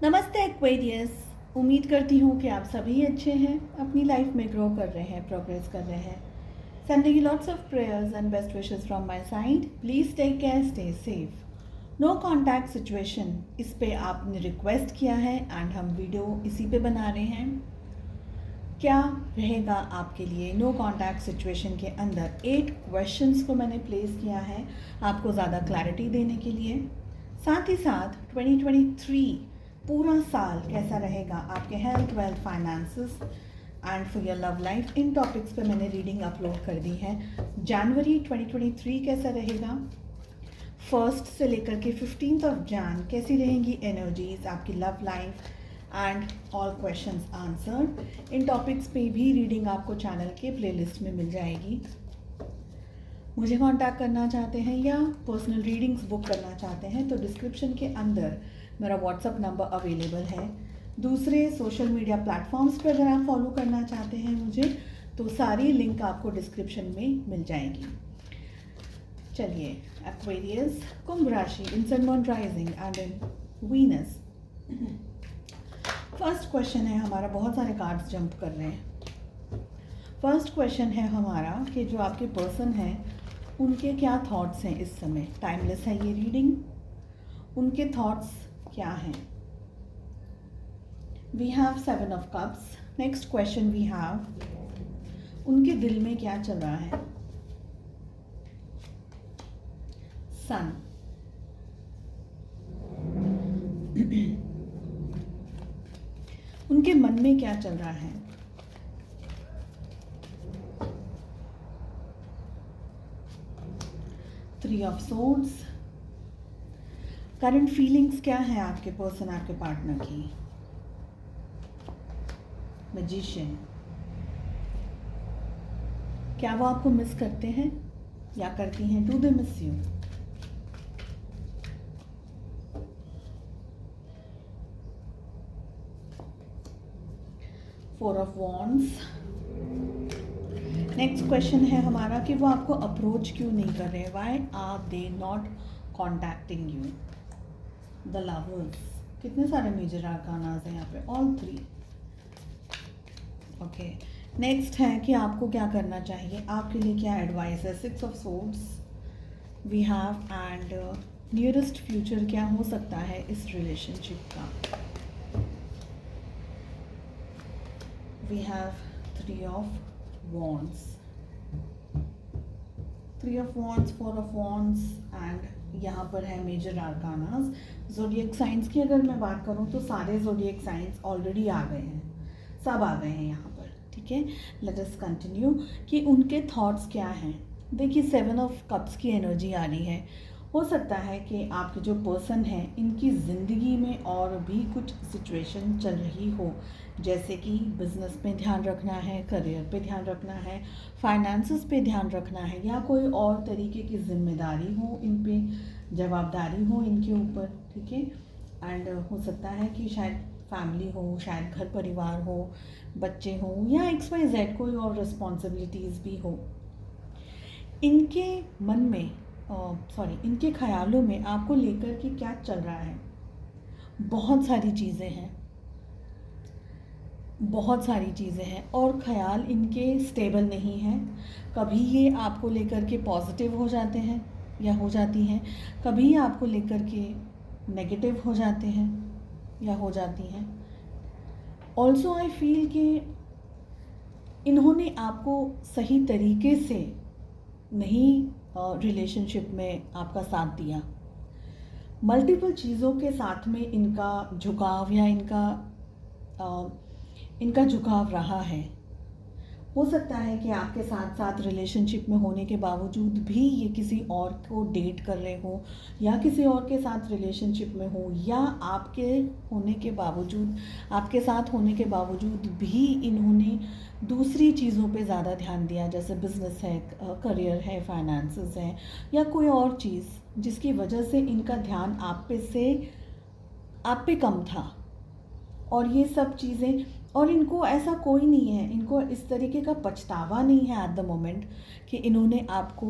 नमस्ते एक्वेरियस। उम्मीद करती हूँ कि आप सभी अच्छे हैं, अपनी लाइफ में ग्रो कर रहे हैं, प्रोग्रेस कर रहे हैं। Sending you lots of prayers and best wishes from my side. Please take care, stay safe. No contact situation, इस पे आपने रिक्वेस्ट किया है एंड हम वीडियो इसी पे बना रहे हैं। क्या रहेगा आपके लिए नो कॉन्टैक्ट सिचुएशन के अंदर? 8 क्वेश्चंस को मैंने प्लेस किया है आपको ज़्यादा क्लैरिटी देने के लिए। साथ ही साथ 2023 पूरा साल कैसा रहेगा आपके health, wealth, finances and for your love life, in topics पे मैंने रीडिंग अपलोड कर दी है। जनवरी 2023 कैसा रहेगा, 1 से लेकर के 15 जैन कैसी रहेंगी एनर्जीज आपकी love life and all questions answered. In topics पे भी रीडिंग आपको चैनल के प्लेलिस्ट में मिल जाएगी। मुझे कांटेक्ट करना चाहते हैं या पर्सनल रीडिंग्स बुक करना चाहते हैं तो डिस्क्रिप्शन के अंदर मेरा व्हाट्सअप नंबर अवेलेबल है। दूसरे सोशल मीडिया प्लेटफॉर्म्स पर अगर आप फॉलो करना चाहते हैं मुझे तो सारी लिंक आपको डिस्क्रिप्शन में मिल जाएगी। चलिए, एक्वेरियस, कुंभ राशि in sun, moon, rising and in Venus. First question है हमारा, बहुत सारे कार्ड्स जंप कर रहे हैं। फर्स्ट क्वेश्चन है हमारा कि जो आपके पर्सन हैं उनके क्या थॉट्स हैं इस समय। टाइमलेस है ये रीडिंग। उनके थॉट्स क्या हैं? We have 7 of cups. Next question we have, उनके दिल में क्या चल रहा है? सन। उनके मन में क्या चल रहा है? Three of swords. Current feelings क्या है आपके पर्सन, आपके पार्टनर की? मैजिशियन। क्या वो आपको मिस करते हैं या करती हैं? Do they miss you? Four of wands. Next question है हमारा कि वो आपको अप्रोच क्यों नहीं कर रहे? Why are they not contacting you? The lovers. कितने सारे मेजर आर्कानास हैं यहाँ पे? ऑल 3। ओके, नेक्स्ट है कि आपको क्या करना चाहिए, आपके लिए क्या एडवाइस है? 6 of swords we have and nearest future क्या हो सकता है इस रिलेशनशिप का? We have 3 of wands, 3 of wands, 4 of wands and यहाँ पर है मेजर आर्कानास। ज़ोडिएक साइंस की अगर मैं बात करूँ तो सारे ज़ोडिएक साइंस ऑलरेडी आ गए हैं, सब आ गए हैं यहाँ पर। ठीक है, लेट अस कंटिन्यू कि उनके थॉट्स क्या हैं। देखिए, 7 ऑफ कप्स की एनर्जी आ रही है। हो सकता है कि आपके जो पर्सन हैं इनकी ज़िंदगी में और भी कुछ सिचुएशन चल रही हो, जैसे कि बिज़नेस पे ध्यान रखना है, करियर पे ध्यान रखना है, फाइनेंसेस पे ध्यान रखना है, या कोई और तरीके की जिम्मेदारी हो इन पे, जवाबदारी हो इनके ऊपर। ठीक है, एंड हो सकता है कि शायद फैमिली हो, शायद घर परिवार हो, बच्चे हों, या XYZ कोई और रिस्पॉन्सिबिलिटीज़ भी हो। इनके मन में इनके ख्यालों में आपको लेकर के क्या चल रहा है? बहुत सारी चीज़ें हैं, बहुत सारी चीज़ें हैं और ख्याल इनके स्टेबल नहीं हैं। कभी ये आपको लेकर के पॉजिटिव हो जाते हैं या हो जाती हैं, कभी आपको लेकर के नेगेटिव हो जाते हैं या हो जाती हैं। ऑल्सो आई फील कि इन्होंने आपको सही तरीके से नहीं रिलेशनशिप में आपका साथ दिया। मल्टीपल चीज़ों के साथ में इनका झुकाव या इनका झुकाव रहा है। हो सकता है कि आपके साथ साथ रिलेशनशिप में होने के बावजूद भी ये किसी और को डेट कर रहे हो, या किसी और के साथ रिलेशनशिप में हो, या आपके होने के बावजूद, आपके साथ होने के बावजूद भी इन्होंने दूसरी चीज़ों पे ज़्यादा ध्यान दिया, जैसे बिजनेस है, करियर है, फाइनेंसेस है, या कोई और चीज़ जिसकी वजह से इनका ध्यान आप पे कम था। और ये सब चीज़ें, और इनको ऐसा कोई नहीं है, इनको इस तरीके का पछतावा नहीं है एट द मोमेंट कि इन्होंने आपको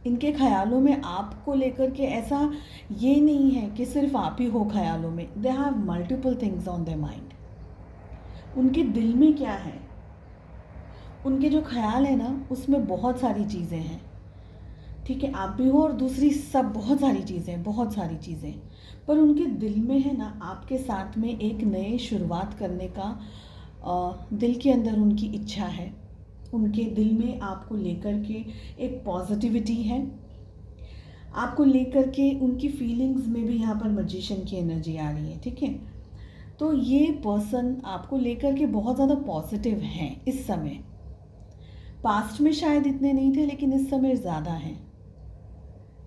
इनके ख्यालों में आपको लेकर के ऐसा ये नहीं है कि सिर्फ आप ही हो ख्यालों में, they have multiple things on their mind. उनके दिल में क्या है, उनके जो ख्याल है ना उसमें बहुत सारी चीज़ें हैं, ठीक है, आप भी हो और दूसरी सब बहुत सारी चीज़ें, बहुत सारी चीज़ें, पर उनके दिल में है ना आपके साथ में एक नए शुरुआत करने का दिल के अंदर उनकी इच्छा है। उनके दिल में आपको लेकर के एक पॉजिटिविटी है, आपको लेकर के उनकी फीलिंग्स में भी यहाँ पर मैजिशियन की एनर्जी आ रही है, ठीक है। तो ये पर्सन आपको लेकर के बहुत ज़्यादा पॉजिटिव हैं इस समय। पास्ट में शायद इतने नहीं थे लेकिन इस समय ज़्यादा हैं।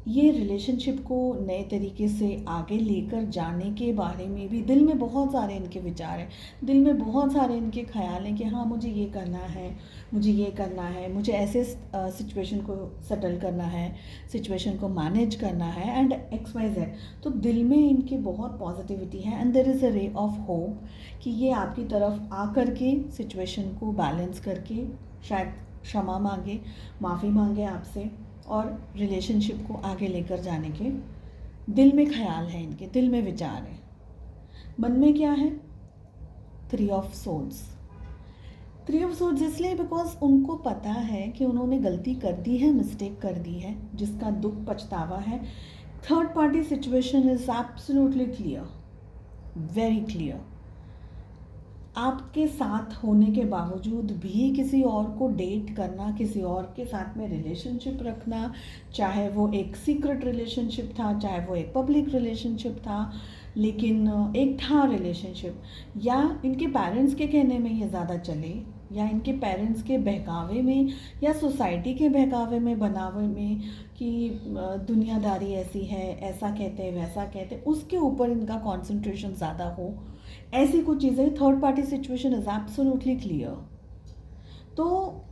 ये रिलेशनशिप को नए तरीके से आगे लेकर जाने के बारे में भी दिल में बहुत सारे इनके विचार हैं, दिल में बहुत सारे इनके ख्याल हैं कि हाँ मुझे ये करना है, मुझे ये करना है, मुझे ऐसे सिचुएशन को सेटल करना है, सिचुएशन को मैनेज करना है एंड एक्स वाई जेड। तो दिल में इनके बहुत पॉजिटिविटी है and there is a ray of hope कि ये आपकी तरफ आकर के सिचुएशन को बैलेंस करके शायद क्षमा मांगे, माफ़ी मांगे आपसे और रिलेशनशिप को आगे लेकर जाने के दिल में ख्याल है, इनके दिल में विचार है। मन में क्या है? 3 ऑफ सोर्ड्स। 3 ऑफ सोर्ड्स इसलिए बिकॉज उनको पता है कि उन्होंने गलती कर दी है, मिस्टेक कर दी है, जिसका दुख पछतावा है। Third party situation is absolutely clear, very clear. आपके साथ होने के बावजूद भी किसी और को डेट करना, किसी और के साथ में रिलेशनशिप रखना, चाहे वो एक सीक्रेट रिलेशनशिप था, चाहे वो एक पब्लिक रिलेशनशिप था, लेकिन एक था रिलेशनशिप, या इनके पेरेंट्स के कहने में ये ज़्यादा चले या इनके पेरेंट्स के बहकावे में या सोसाइटी के बहकावे में, बनावे में कि दुनियादारी ऐसी है, ऐसा कहते हैं, वैसा कहते हैं, उसके ऊपर इनका कॉन्सेंट्रेशन ज़्यादा हो, ऐसी कुछ चीज़ें। Third party situation is absolutely clear. तो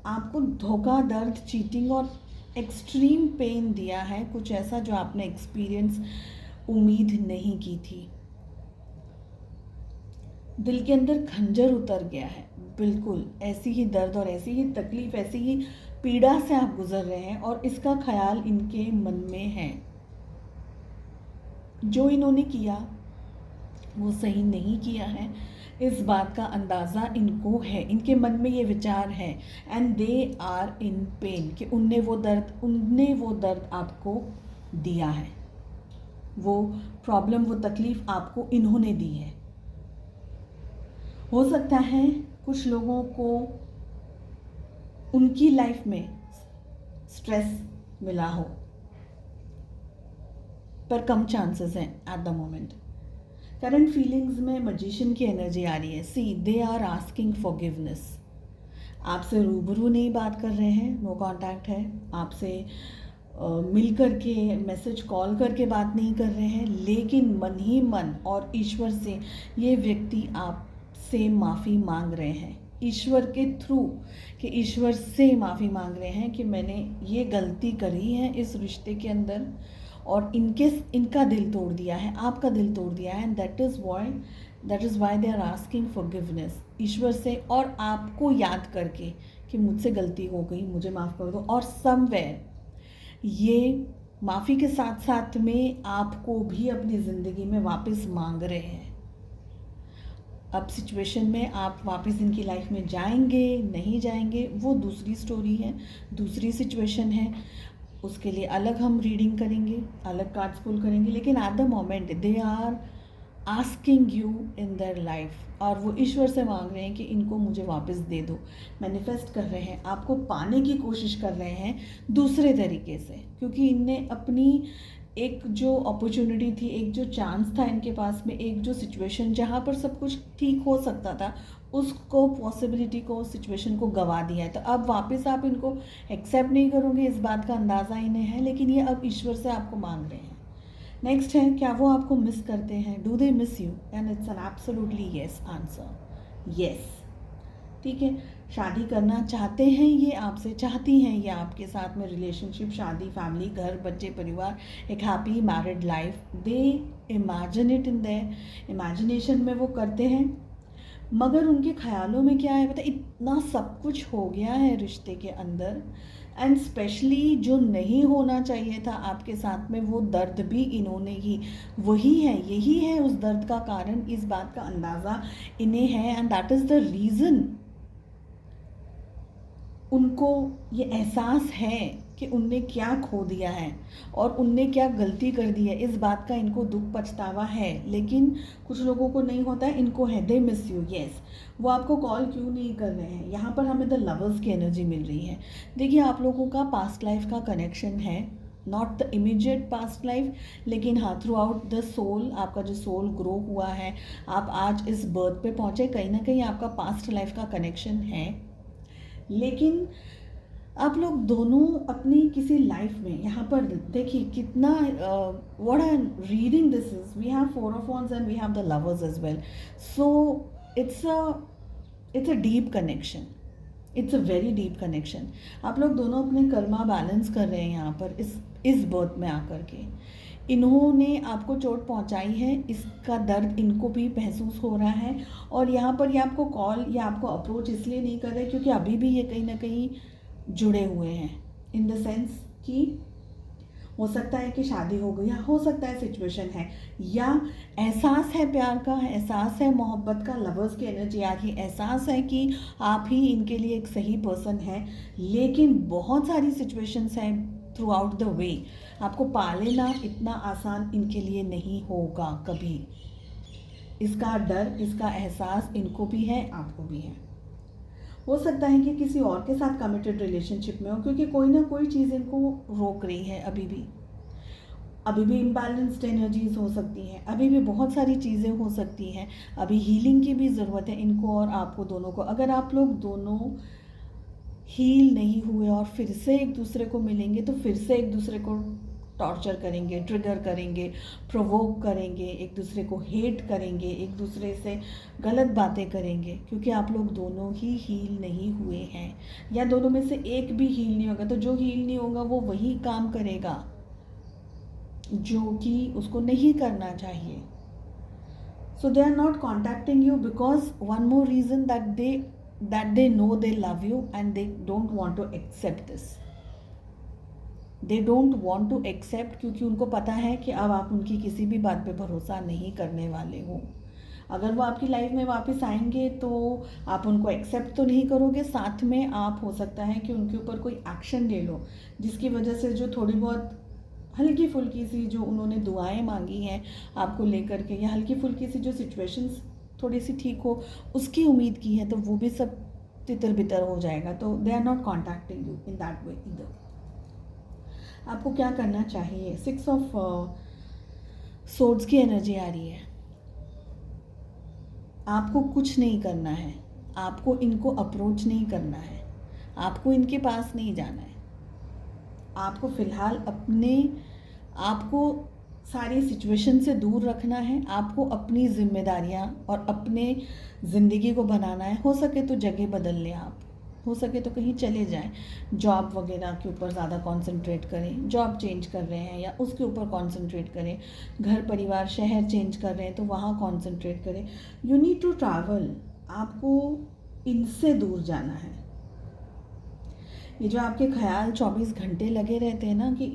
आपको धोखा, दर्द, चीटिंग और एक्सट्रीम पेन दिया है, कुछ ऐसा जो आपने एक्सपीरियंस उम्मीद नहीं की थी। दिल के अंदर खंजर उतर गया है, बिल्कुल ऐसी ही दर्द और ऐसी ही तकलीफ, ऐसी ही पीड़ा से आप गुजर रहे हैं और इसका ख्याल इनके मन में है। जो इन्होंने किया वो सही नहीं किया है, इस बात का अंदाज़ा इनको है, इनके मन में ये विचार है and they are in pain कि उनने वो दर्द आपको दिया है, वो प्रॉब्लम, वो तकलीफ़ आपको इन्होंने दी है। हो सकता है कुछ लोगों को उनकी लाइफ में स्ट्रेस मिला हो, पर कम चांसेस हैं eight the moment. Current feelings में मैजिशियन की एनर्जी आ रही है। सी, दे आर आस्किंग फॉरगिवनेस। आपसे रूबरू नहीं बात कर रहे हैं, नो कांटेक्ट है, आपसे मिल कर के, मैसेज कॉल करके बात नहीं कर रहे हैं, लेकिन मन ही मन और ईश्वर से ये व्यक्ति आपसे माफ़ी मांग रहे हैं, ईश्वर के थ्रू, कि ईश्वर से माफ़ी मांग रहे हैं कि मैंने ये गलती करी है इस रिश्ते के अंदर और इनका दिल तोड़ दिया है, आपका दिल तोड़ दिया है, and that is why they are asking forgiveness ईश्वर से और आपको याद करके कि मुझसे गलती हो गई, मुझे माफ़ कर दो। और समवेयर ये माफ़ी के साथ साथ में आपको भी अपनी ज़िंदगी में वापस मांग रहे हैं। अब सिचुएशन में आप वापस इनकी लाइफ में जाएंगे, नहीं जाएंगे, वो दूसरी स्टोरी है, दूसरी सिचुएशन है, उसके लिए अलग हम रीडिंग करेंगे, अलग कार्ड्स पुल करेंगे। लेकिन at the moment they are asking you in their life, और वो ईश्वर से मांग रहे हैं कि इनको मुझे वापस दे दो, मैनिफेस्ट कर रहे हैं, आपको पाने की कोशिश कर रहे हैं दूसरे तरीके से, क्योंकि इनने अपनी एक जो अपॉर्चुनिटी थी, एक जो चांस था इनके पास में, एक जो सिचुएशन जहाँ पर सब कुछ ठीक हो सकता था, उसको, पॉसिबिलिटी को, सिचुएशन को गवा दिया है। तो अब वापस आप इनको एक्सेप्ट नहीं करोगे, इस बात का अंदाज़ा इन्हें है, लेकिन ये अब ईश्वर से आपको मांग रहे हैं। नेक्स्ट है, क्या वो आपको मिस करते हैं? Do they miss you? And it's an absolutely yes answer, yes. ठीक है, शादी करना चाहते हैं ये आपसे, चाहती हैं ये आपके साथ में रिलेशनशिप, शादी, फैमिली, घर, बच्चे, परिवार, एक happy married life. They imagine it in their imagination में वो करते हैं, मगर उनके ख्यालों में क्या है पता, इतना सब कुछ हो गया है रिश्ते के अंदर एंड स्पेशली जो नहीं होना चाहिए था आपके साथ में, वो दर्द भी इन्होंने ही, वही है, यही है उस दर्द का कारण, इस बात का अंदाज़ा इन्हें है। And that is the reason, उनको ये एहसास है कि उनने क्या खो दिया है और उनने क्या गलती कर दी है, इस बात का इनको दुख पछतावा है। लेकिन कुछ लोगों को नहीं होता है, इनको है दे मिस यू, येस। वो आपको कॉल क्यों नहीं कर रहे हैं? यहाँ पर हमें द लवर्स की एनर्जी मिल रही है। देखिए, आप लोगों का पास्ट लाइफ का कनेक्शन है, not the immediate past life, लेकिन हाँ, थ्रू आउट द सोल, आपका जो सोल ग्रो हुआ है, आप आज इस बर्थ पे पहुँचे, कहीं ना कहीं आपका पास्ट लाइफ का कनेक्शन है। लेकिन आप लोग दोनों अपनी किसी लाइफ में, यहाँ पर देखिए कितना, what I am reading this is, we have 4 of wands and we have the lovers as well. So it's a deep connection, it's a very deep connection. आप लोग दोनों अपने कर्मा बैलेंस कर रहे हैं यहाँ पर इस बर्थ में आकर के। इन्होंने आपको चोट पहुंचाई है, इसका दर्द इनको भी महसूस हो रहा है। और यहाँ पर ये आपको कॉल या आपको अप्रोच इसलिए नहीं कर रहे क्योंकि अभी भी ये कहीं ना कहीं जुड़े हुए हैं, इन द सेंस कि हो सकता है कि शादी हो गई, या हो सकता है सिचुएशन है, या एहसास है प्यार का, एहसास है मोहब्बत का, लवर्स की एनर्जी आ रही है, एहसास है कि आप ही इनके लिए एक सही पर्सन है। लेकिन बहुत सारी सिचुएशंस हैं थ्रू आउट द वे, आपको पा लेना इतना आसान इनके लिए नहीं होगा कभी। इसका डर, इसका एहसास इनको भी है, आपको भी है। हो सकता है कि किसी और के साथ कमिटेड रिलेशनशिप में हो, क्योंकि कोई ना कोई चीज़ इनको रोक रही है अभी भी इम्बैलेंस्ड एनर्जीज हो सकती हैं, अभी भी बहुत सारी चीज़ें हो सकती हैं, अभी हीलिंग की भी ज़रूरत है इनको और आपको दोनों को। अगर आप लोग दोनों हील नहीं हुए और फिर से एक दूसरे को मिलेंगे तो फिर से एक दूसरे को टॉर्चर करेंगे, ट्रिगर करेंगे, प्रोवोक करेंगे, एक दूसरे को हेट करेंगे, एक दूसरे से गलत बातें करेंगे, क्योंकि आप लोग दोनों ही हील नहीं हुए हैं, या दोनों में से एक भी हील नहीं होगा। तो जो हील नहीं होगा वो वही काम करेगा जो कि उसको नहीं करना चाहिए। So they are not contacting you because one more reason that they know they love you and they don't want to accept this. They don't want to accept, क्योंकि उनको पता है कि अब आप उनकी किसी भी बात पे भरोसा नहीं करने वाले हो। अगर वो आपकी लाइफ में वापस आएंगे तो आप उनको एक्सेप्ट तो नहीं करोगे, साथ में आप हो सकता है कि उनके ऊपर कोई एक्शन ले लो, जिसकी वजह से जो थोड़ी बहुत हल्की फुल्की सी जो उन्होंने दुआएं मांगी हैं आपको लेकर के, या हल्की फुल्की सी जो सिचुएशंस थोड़ी सी ठीक हो उसकी उम्मीद की है, तो वो भी सब तितर बितर हो जाएगा। तो they are not contacting you in that way इधर। आपको क्या करना चाहिए? 6 ऑफ सोर्ड्स की एनर्जी आ रही है। आपको कुछ नहीं करना है, आपको इनको अप्रोच नहीं करना है, आपको इनके पास नहीं जाना है। आपको फ़िलहाल आपको सारी सिचुएशन से दूर रखना है, आपको अपनी जिम्मेदारियां और अपने ज़िंदगी को बनाना है। हो सके तो जगह बदल लें, आप हो सके तो कहीं चले जाएं, जॉब वगैरह के ऊपर ज़्यादा कंसंट्रेट करें, जॉब चेंज कर रहे हैं या उसके ऊपर कंसंट्रेट करें, घर परिवार शहर चेंज कर रहे हैं तो वहाँ कंसंट्रेट करें। यू नीड टू ट्रैवल, आपको इनसे दूर जाना है। ये जो आपके ख्याल 24 घंटे लगे रहते हैं ना कि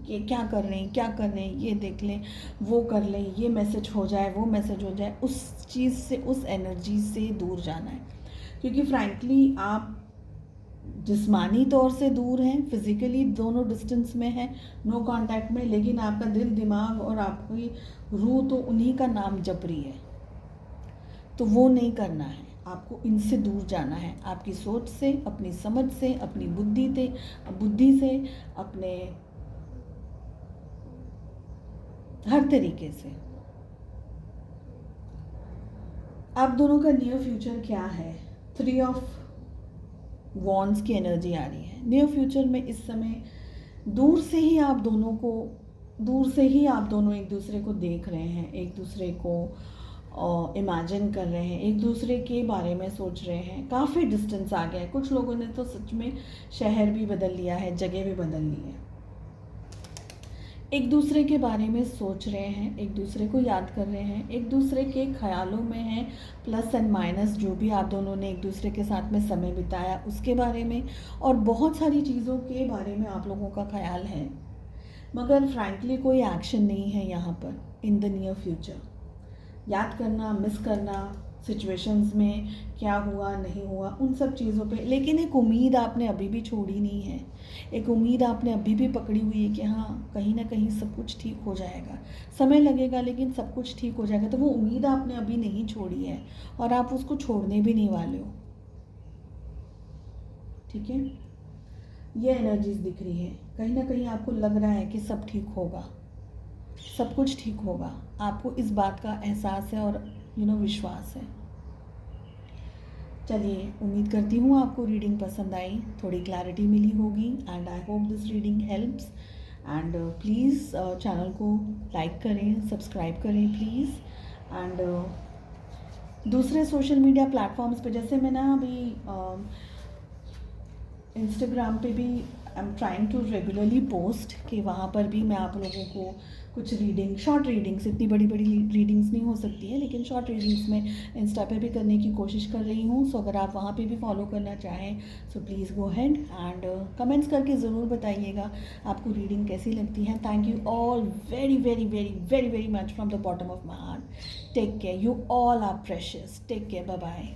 ये क्या कर रहे हैं, ये देख लें, वो कर लें, ये मैसेज हो जाए, वो मैसेज हो जाए, उस चीज़ से, उस एनर्जी से दूर जाना है। क्योंकि फ्रैंकली आप जिस्मानी तौर से दूर हैं, फिज़िकली दोनों डिस्टेंस में हैं, नो कांटेक्ट में, लेकिन आपका दिल, दिमाग और आपकी रूह तो उन्हीं का नाम जप रही है। तो वो नहीं करना है, आपको इनसे दूर जाना है, आपकी सोच से, अपनी समझ से, अपनी बुद्धि से, अपने हर तरीके से। आप दोनों का नियर फ्यूचर क्या है? 3 ऑफ वॉन्ड्स की एनर्जी आ रही है। नियर फ्यूचर में इस समय दूर से ही आप दोनों एक दूसरे को देख रहे हैं, एक दूसरे को इमेजिन कर रहे हैं, एक दूसरे के बारे में सोच रहे हैं। काफ़ी डिस्टेंस आ गया है, कुछ लोगों ने तो सच में शहर भी बदल लिया है, जगह भी बदल ली है। एक दूसरे के बारे में सोच रहे हैं, एक दूसरे को याद कर रहे हैं, एक दूसरे के ख्यालों में हैं, प्लस एंड माइनस जो भी आप दोनों ने एक दूसरे के साथ में समय बिताया उसके बारे में, और बहुत सारी चीज़ों के बारे में आप लोगों का ख्याल है। मगर फ्रैंकली कोई एक्शन नहीं है यहाँ पर इन द नियर फ्यूचर। याद करना, मिस करना, सिचुएशंस में क्या हुआ नहीं हुआ उन सब चीज़ों पे, लेकिन एक उम्मीद आपने अभी भी छोड़ी नहीं है। एक उम्मीद आपने अभी भी पकड़ी हुई है कि हाँ, कहीं ना कहीं सब कुछ ठीक हो जाएगा। समय लगेगा लेकिन सब कुछ ठीक हो जाएगा। तो वो उम्मीद आपने अभी नहीं छोड़ी है और आप उसको छोड़ने भी नहीं वाले हो। ठीक है, ये एनर्जीज दिख रही है। कहीं ना कहीं आपको लग रहा है कि सब ठीक होगा, सब कुछ ठीक होगा। आपको इस बात का एहसास है और विश्वास है। चलिए, उम्मीद करती हूँ आपको रीडिंग पसंद आई, थोड़ी क्लैरिटी मिली होगी, and I hope this reading helps. And please channel को लाइक करें, सब्सक्राइब करें प्लीज़। एंड दूसरे सोशल मीडिया प्लेटफॉर्म्स पे, जैसे मैं ना अभी इंस्टाग्राम पे भी I am trying to regularly post, कि वहाँ पर भी मैं आप लोगों को कुछ रीडिंग, शॉर्ट रीडिंग्स, इतनी बड़ी बड़ी रीडिंग्स नहीं हो सकती है लेकिन शॉर्ट रीडिंग्स में इंस्टा पे भी करने की कोशिश कर रही हूँ। सो अगर आप वहाँ पे भी फॉलो करना चाहें so please go ahead, and comments करके ज़रूर बताइएगा आपको रीडिंग कैसी लगती है। Thank you all very very very very very much from the bottom of my heart. Take care, you all are precious. Take care, bye bye.